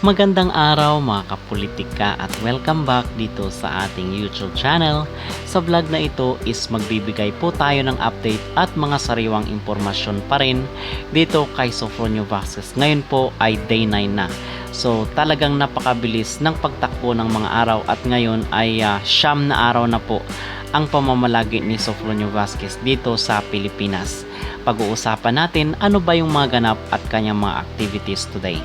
Magandang araw mga kapolitika at welcome back dito sa ating YouTube channel. Sa vlog na ito is magbibigay po tayo ng update at mga sariwang impormasyon pa rin dito kay Sofronio Vasquez. Ngayon po ay day 9 na. So talagang napakabilis ng pagtakbo ng mga araw at ngayon ay siyam na araw na po ang pamamalagi ni Sofronio Vasquez dito sa Pilipinas. Pag-uusapan natin ano ba yung mga ganap at kanyang mga activities today.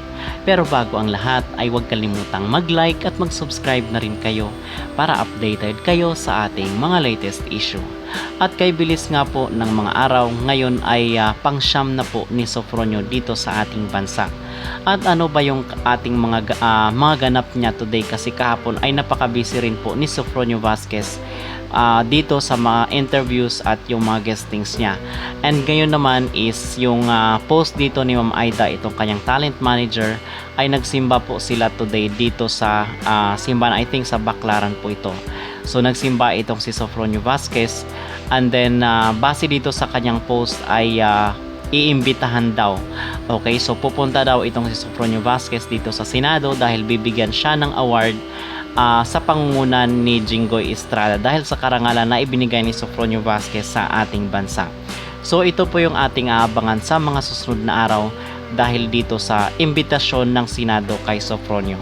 Pero bago ang lahat ay huwag kalimutang mag-like at mag-subscribe na rin kayo para updated kayo sa ating mga latest issue. At kay bilis nga po ng mga araw, ngayon ay pang-siyam na po ni Sofronio dito sa ating bansa. At ano ba yung ating mga ganap niya today, kasi kahapon ay napaka-busy rin po ni Sofronio Vasquez dito sa mga interviews at yung mga guestings niya. And ngayon naman is yung post dito ni Ma'am Aida, itong kanyang talent manager, ay nagsimba po sila today dito sa simbahan, I think sa Baclaran po ito. So nagsimba itong si Sofronio Vasquez, and then base dito sa kanyang post ay iimbitahan daw. Okay, so pupunta daw itong si Sofronio Vasquez dito sa Senado dahil bibigyan siya ng award sa pangungunan ni Jinggoy Estrada dahil sa karangalan na ibinigay ni Sofronio Vasquez sa ating bansa. So ito po yung ating aabangan sa mga susunod na araw dahil dito sa imbitasyon ng Senado kay Sofronio.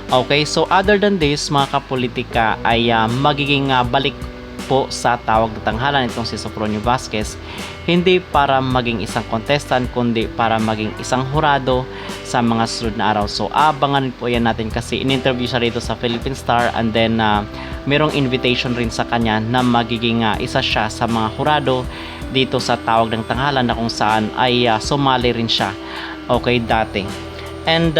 Okay, so other than this mga kapolitika ay magiging balik po sa tawag na tanghalan itong si Sofronio Vasquez, hindi para maging isang contestant kundi para maging isang hurado sa mga sunod na araw. So abangan po yan natin kasi in-interview siya rito sa Philippine Star, and then merong invitation rin sa kanya na magiging isa siya sa mga hurado dito sa tawag ng tanghalan na kung saan ay sumali rin siya dati. And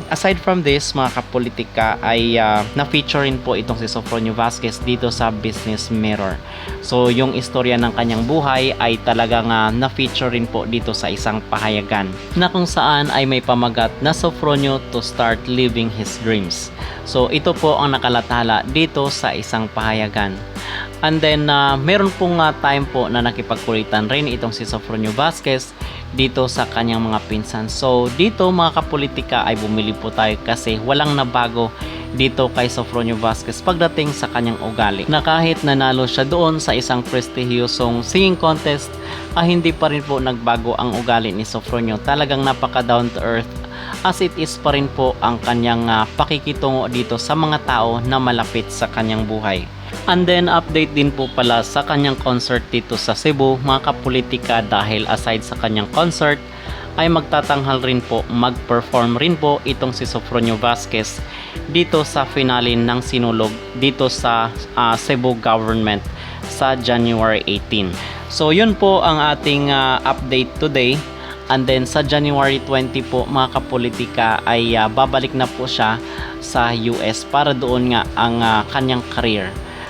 aside from this mga kapolitika ay na-feature rin po itong si Sofronio Vasquez dito sa Business Mirror. So yung istorya ng kanyang buhay ay talagang na-feature rin po dito sa isang pahayagan na kung saan ay may pamagat na Sofronio to start living his dreams. So ito po ang nakalathala dito sa isang pahayagan. And then meron pong time po na nakipagkulitan rin itong si Sofronio Vasquez dito sa kanyang mga pinsan. So dito mga kapolitika ay bumili po tayo kasi walang nabago dito kay Sofronio Vasquez pagdating sa kanyang ugali, na kahit nanalo siya doon sa isang prestihiyosong singing contest hindi pa rin po nagbago ang ugali ni Sofronio. Talagang napaka down to earth as it is pa rin po ang kanyang pakikitungo dito sa mga tao na malapit sa kanyang buhay. And then update din po pala sa kanyang concert dito sa Cebu mga kapolitika, dahil aside sa kanyang concert ay magtatanghal rin po, mag-perform rin po itong si Sofronio Vasquez dito sa finale ng Sinulog dito sa Cebu government sa January 18. So yun po ang ating update today. And then sa January 20 po mga kapolitika ay babalik na po siya sa US para doon nga ang kanyang career.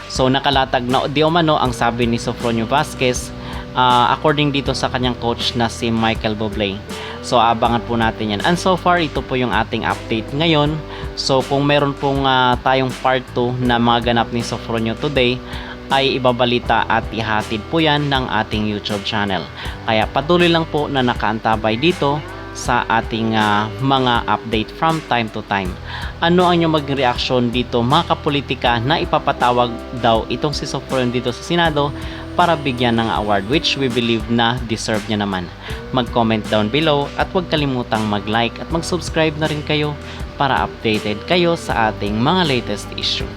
So nakalatag na di umano ang sabi ni Sofronio Vasquez according dito sa kanyang coach na si Michael Bublé. So abangan po natin yan. And so far ito po yung ating update ngayon. So kung meron pong tayong part 2 na mga ganap ni Sofronio today ay ibabalita at ihatid po yan ng ating YouTube channel. Kaya patuloy lang po na nakaantabay dito sa ating mga update from time to time. Ano ang inyong maging reaksyon dito mga kapolitika na ipapatawag daw itong si Sofronio dito sa Senado para bigyan ng award, which we believe na deserve niya naman. Mag-comment down below at huwag kalimutang mag-like at mag-subscribe na rin kayo para updated kayo sa ating mga latest issue.